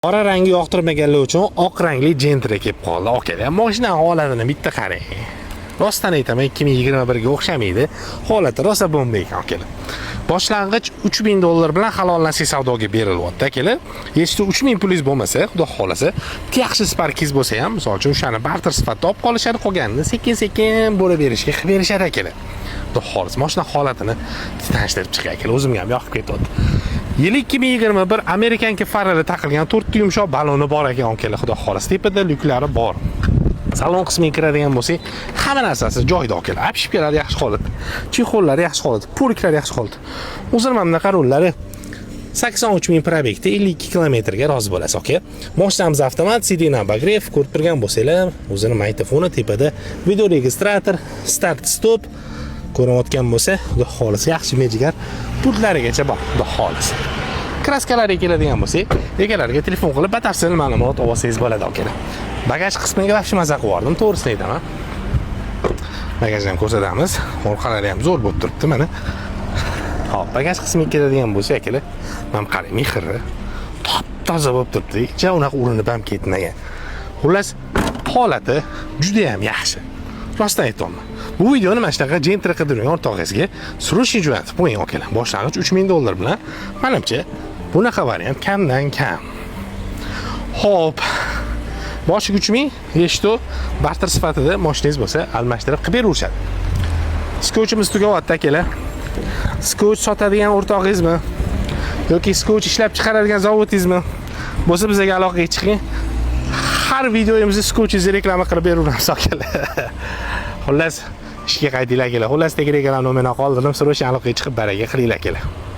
Qora rangi yoqtirmaganlar uchun oq rangli Gentra kelib qoldi. Akalar, mashinaning holatini bitta qarang. Rostdan aytaman, 2021 ga o'xshamaydi. Holati rosa bomba ekan, akalar. Boshlang'ich $3000 bilan halollansiz savdoga berilyapti, akalar. Eshitdi 3000 pulliz bo'lmasa, xudo xolasa, yaxshi Sparkiz bo'lsa ham, misol uchun o'shani barter sifatida olib qolishadi, qolganini sekin-sekin bo'lib berishga qilib berishadi, akalar. Xudo xolasa, mashina holatini tanishtirib chiqay, akalar. O'zimga ham yoqib ketdi. Yil 2021 Amerikanki farali taqilgan 4 ta yumshoq baloni bor ekan, akalar. Xudo xolasa, tepada lyuklari bor. Salon qismiga kiradigan bo'lsak, hamma narsasi joyida, akalar. Apshipkalari yaxshi holatda. Chexollari yaxshi holatda, poliklari yaxshi holatda. O'zim ham bunaqa rollari 83000 probekda 52 kilometrga rozi bo'lasiz, aka. Mashinamiz avtomat, sidina bagrev, ko'rib turgan bo'lsanglar, o'zini magnitofoni tepada, video registrator, start stop ko'rayotgan bo'lsa, xudo xolasa yaxshi mejigar pultlarigacha bor, xudo xolasa. Kraskalariga keladigan bo'lsak, egalariga telefon qilib batafsil ma'lumot olsangiz bo'ladi, akalar. Bagaj qismiga vaqti maza qildim, to'g'risini aytaman. Bagajni ham ko'rsatamiz. Orqalari ham zo'r bo'lib turibdi, mana. Hop, bagaj qismiga keladigan bo'lsa, akalar, mana qarang, mehri top-toza bo'lib turibdi. Hech unaqa urinib ham ketmagan. Xullas, holati juda ham yaxshi. Rostdan aytaman. Bu videoni mana shunaqa Gentra qidirgan o'rtog'ingizga surishni jo'natib qo'ying, akalar. Boshlang'ich $3000 bilan, menimcha, bunaqa variant kamdan kam. Hop. Boshiga 3000, eshitdi, barter sifatida mashinangiz bo'lsa, almashtirib qilib berishadi. Skochimiz tugayapti, akalar. Skoch sotadigan o'rtog'ingizmi yoki skoch ishlab chiqaradigan zavodingizmi bo'lsa, bizga aloqaga chiqing. Har videoyimizda skochingizni reklama qilib beraveramiz, akalar. Xullas, ishga qaytinglar, akalar. Xullas, tegirgan nomerni qoldirdim, so'rashing, aloqaga chiqib baraka qilinglar, akalar.